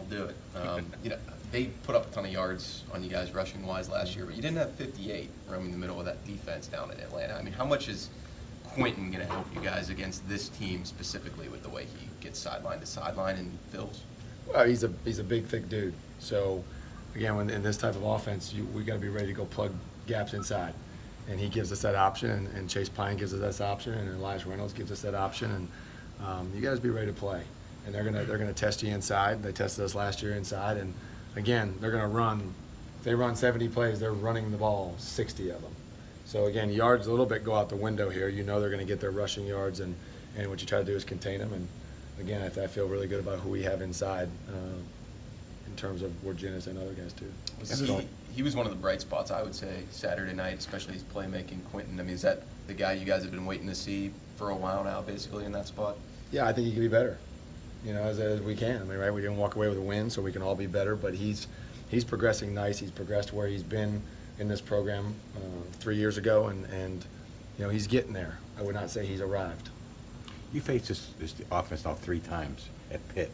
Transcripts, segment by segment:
do it. They put up a ton of yards on you guys rushing-wise last year, but you didn't have 58 roaming the middle of that defense down in Atlanta. I mean, how much is Quentin going to help you guys against this team specifically with the way he gets sideline to sideline and fills? Well, he's a big, thick dude. So, again, when in this type of offense, we got to be ready to go plug gaps inside. And he gives us that option, and Chase Pine gives us that option, and Elias Reynolds gives us that option, and you guys be ready to play. And they're gonna test you inside. They tested us last year inside, and again, they're gonna run. If they run 70 plays, they're running the ball 60 of them. So again, yards a little bit go out the window here. You know they're gonna get their rushing yards, and what you try to do is contain them. And again, I feel really good about who we have inside in terms of Wargenis and other guys too. He was one of the bright spots, I would say, Saturday night, especially his playmaking. Quentin, I mean, is that the guy you guys have been waiting to see for a while now, basically, in that spot? Yeah, I think he can be better, as we can. I mean, right, we didn't walk away with a win, so we can all be better, but he's progressing nice. He's progressed where he's been in this program 3 years ago, and he's getting there. I would not say he's arrived. You faced this offense now 3 times at Pitt.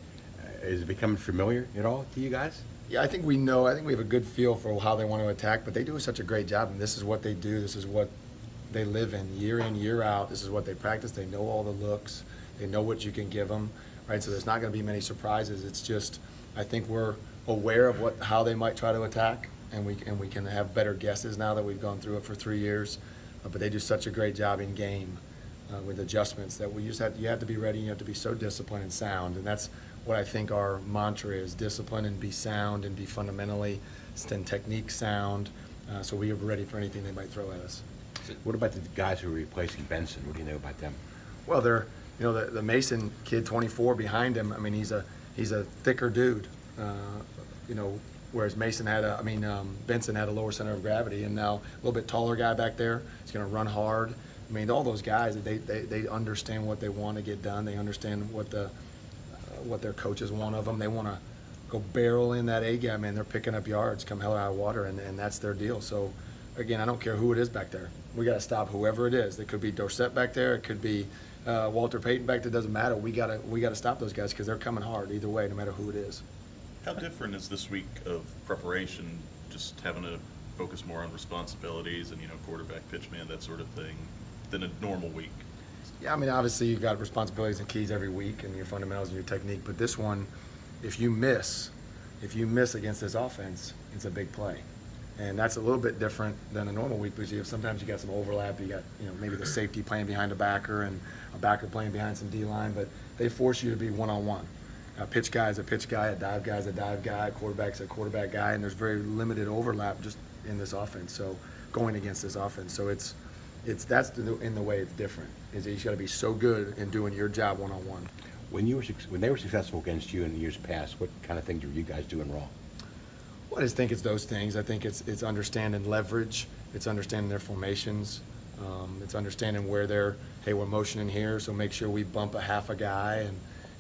Is it becoming familiar at all to you guys? Yeah, I think we know. I think we have a good feel for how they want to attack, but they do such a great job, and this is what they do. This is what they live in, year out. This is what they practice. They know all the looks. They know what you can give them, right? So there's not going to be many surprises. It's just I think we're aware of how they might try to attack, and we can have better guesses now that we've gone through it for 3 years. But they do such a great job in game with adjustments that you have to be ready. You have to be so disciplined and sound, and that's what I think our mantra is: discipline and be sound and be fundamentally and technique sound. So we are ready for anything they might throw at us. What about the guys who are replacing Benson? What do you know about them? Well, they're the Mason kid, 24, behind him. I mean, he's a thicker dude. Whereas Benson had a lower center of gravity, and now a little bit taller guy back there. He's going to run hard. I mean, all those guys, they understand what they want to get done. They understand what their coaches want of them. They want to go barrel in that A gap. Man, they're picking up yards come hell or high water, and that's their deal. So, again, I don't care who it is back there. We got to stop whoever it is. It could be Dorsett back there. It could be Walter Payton back there. It doesn't matter. We got to stop those guys because they're coming hard either way, no matter who it is. How different is this week of preparation, just having to focus more on responsibilities and, quarterback, pitch man, that sort of thing, than a normal week? Yeah, I mean, obviously you've got responsibilities and keys every week and your fundamentals and your technique, but this one, if you miss against this offense, it's a big play. And that's a little bit different than a normal week because sometimes you got some overlap. You got maybe the safety playing behind a backer and a backer playing behind some D-line, but they force you to be one-on-one. A pitch guy is a pitch guy, a dive guy is a dive guy, a quarterback's a quarterback guy, and there's very limited overlap just in this offense. So going against this offense, so that's in the way it's different. Is that you got to be so good in doing your job one-on-one. When they were successful against you in years past, what kind of things were you guys doing wrong? Well, I just think it's those things. I think it's understanding leverage. It's understanding their formations. It's understanding where we're motioning here, so make sure we bump a half a guy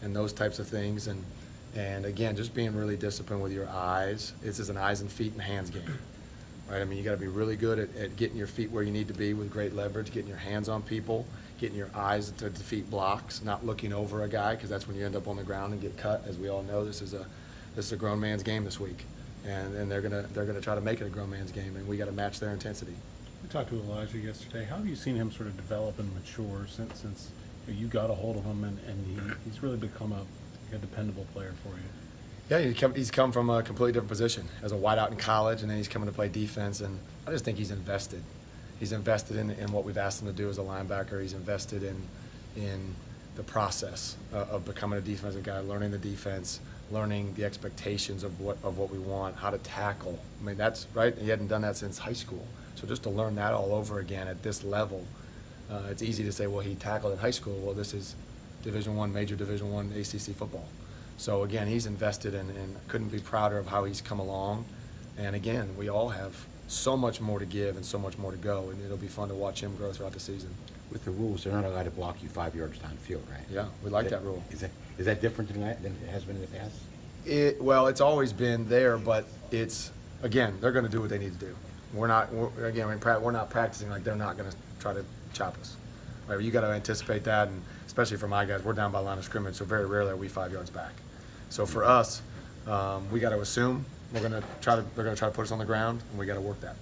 and those types of things. And again, just being really disciplined with your eyes. This is an eyes and feet and hands game, right? I mean, you got to be really good at getting your feet where you need to be with great leverage, getting your hands on people, getting your eyes to defeat blocks, not looking over a guy because that's when you end up on the ground and get cut. As we all know, this is a grown man's game this week. And they're gonna try to make it a grown man's game, and we got to match their intensity. We talked to Elijah yesterday. How have you seen him sort of develop and mature since you got a hold of him, and he's really become a dependable player for you? Yeah, he's come from a completely different position as a wideout in college, and then he's coming to play defense. And I just think he's invested. He's invested in what we've asked him to do as a linebacker. He's invested in the process of becoming a defensive guy, learning the defense, learning the expectations of what we want, how to tackle. I mean, that's right. He hadn't done that since high school. So just to learn that all over again at this level, it's easy to say, well, he tackled in high school. Well, this is Division I, major Division I ACC football. So again, he's invested and couldn't be prouder of how he's come along. And again, we all have so much more to give and so much more to go, and it'll be fun to watch him grow throughout the season. With the rules, they're not allowed to block you 5 yards downfield, right? Yeah, we like that rule. Is that different than it has been in the past? Well, it's always been there, but again, they're going to do what they need to do. We're not practicing like they're not going to try to chop us. Right? You got to anticipate that, and especially for my guys, we're down by the line of scrimmage, so very rarely are we 5 yards back. So for us, We got to assume they're going to try to put us on the ground, and we got to work that.